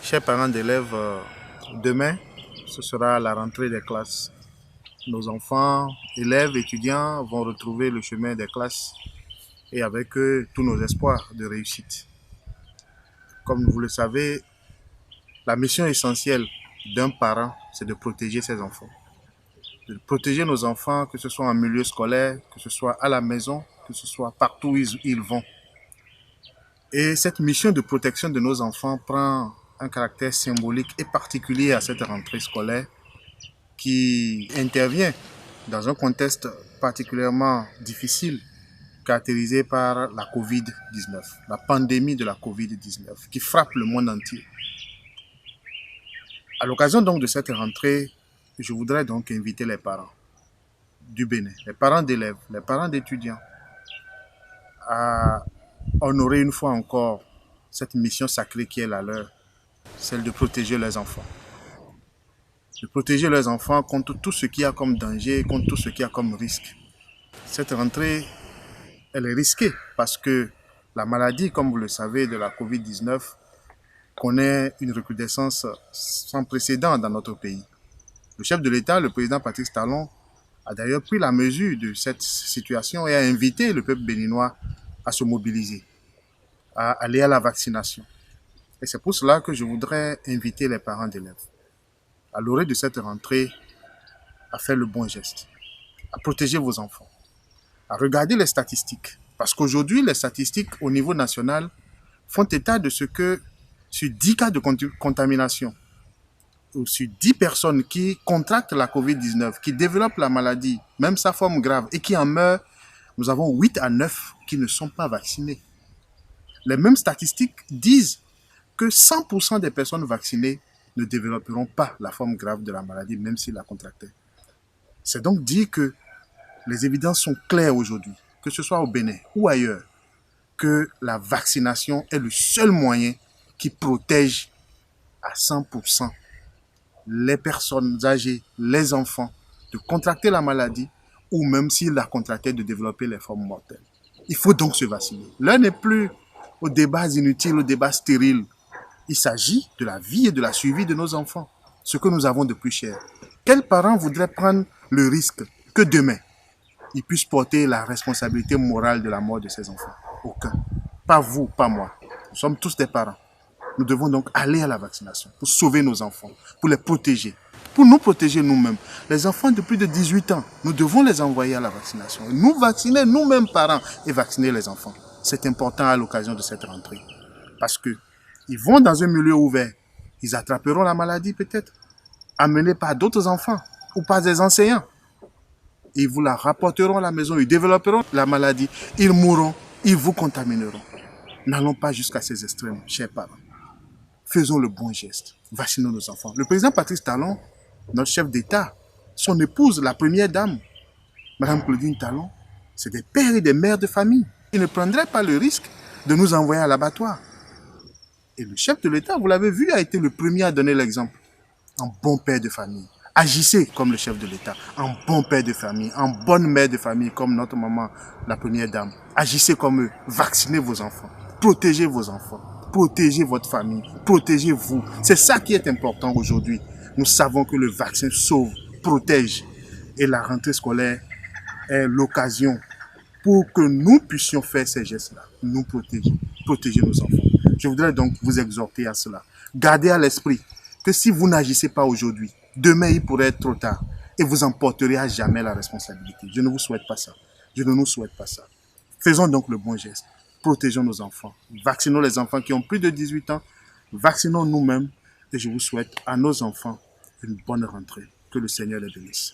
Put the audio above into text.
Chers parents d'élèves, demain, ce sera la rentrée des classes. Nos enfants, élèves, étudiants vont retrouver le chemin des classes et avec eux tous nos espoirs de réussite. Comme vous le savez, la mission essentielle d'un parent, c'est de protéger ses enfants. De protéger nos enfants, que ce soit en milieu scolaire, que ce soit à la maison, que ce soit partout où ils vont. Et cette mission de protection de nos enfants prend un caractère symbolique et particulier à cette rentrée scolaire qui intervient dans un contexte particulièrement difficile caractérisé par la Covid-19, la pandémie de la Covid-19 qui frappe le monde entier. À l'occasion donc de cette rentrée, je voudrais donc inviter les parents du Bénin, les parents d'élèves, les parents d'étudiants à honorer une fois encore cette mission sacrée qui est la leur, celle de protéger les enfants. De protéger les enfants contre tout ce qu'il y a comme danger, contre tout ce qu'il y a comme risque. Cette rentrée, elle est risquée parce que la maladie, comme vous le savez, de la Covid-19 connaît une recrudescence sans précédent dans notre pays. Le chef de l'État, le président Patrice Talon, a d'ailleurs pris la mesure de cette situation et a invité le peuple béninois à se mobiliser, à aller à la vaccination. Et c'est pour cela que je voudrais inviter les parents d'élèves, à l'orée de cette rentrée, à faire le bon geste, à protéger vos enfants, à regarder les statistiques. Parce qu'aujourd'hui, les statistiques au niveau national font état de ce que sur 10 cas de contamination, ou sur 10 personnes qui contractent la COVID-19, qui développent la maladie, même sa forme grave, et qui en meurent, nous avons 8 à 9 qui ne sont pas vaccinés. Les mêmes statistiques disent que 100% des personnes vaccinées ne développeront pas la forme grave de la maladie, même s'ils la contractaient. C'est donc dire que les évidences sont claires aujourd'hui, que ce soit au Bénin ou ailleurs, que la vaccination est le seul moyen qui protège à 100% les personnes âgées, les enfants, de contracter la maladie ou même s'ils la contractaient, de développer les formes mortelles. Il faut donc se vacciner. L'heure n'est plus aux débats inutiles, aux débats stériles. Il s'agit de la vie et de la survie de nos enfants, ce que nous avons de plus cher. Quel parent voudrait prendre le risque que demain, il puisse porter la responsabilité morale de la mort de ses enfants? Aucun. Pas vous, pas moi. Nous sommes tous des parents. Nous devons donc aller à la vaccination pour sauver nos enfants, pour les protéger, pour nous protéger nous-mêmes. Les enfants de plus de 18 ans, nous devons les envoyer à la vaccination. Nous vacciner nous-mêmes parents et vacciner les enfants. C'est important à l'occasion de cette rentrée. Parce que ils vont dans un milieu ouvert, ils attraperont la maladie peut-être, amenée par d'autres enfants ou par des enseignants. Ils vous la rapporteront à la maison, ils développeront la maladie, ils mourront, ils vous contamineront. N'allons pas jusqu'à ces extrêmes, chers parents. Faisons le bon geste, vaccinons nos enfants. Le président Patrice Talon, notre chef d'État, son épouse, la première dame, Madame Claudine Talon, c'est des pères et des mères de famille. Ils ne prendraient pas le risque de nous envoyer à l'abattoir. Et le chef de l'État, vous l'avez vu, a été le premier à donner l'exemple. Un bon père de famille. Agissez comme le chef de l'État. Un bon père de famille, un bonne mère de famille comme notre maman, la première dame. Agissez comme eux. Vaccinez vos enfants. Protégez vos enfants. Protégez votre famille. Protégez-vous. C'est ça qui est important aujourd'hui. Nous savons que le vaccin sauve, protège. Et la rentrée scolaire est l'occasion pour que nous puissions faire ces gestes-là, nous protéger, protéger nos enfants. Je voudrais donc vous exhorter à cela. Gardez à l'esprit que si vous n'agissez pas aujourd'hui, demain il pourrait être trop tard et vous en porterez à jamais la responsabilité. Je ne vous souhaite pas ça. Je ne nous souhaite pas ça. Faisons donc le bon geste. Protégeons nos enfants. Vaccinons les enfants qui ont plus de 18 ans. Vaccinons nous-mêmes et je vous souhaite à nos enfants une bonne rentrée. Que le Seigneur les bénisse.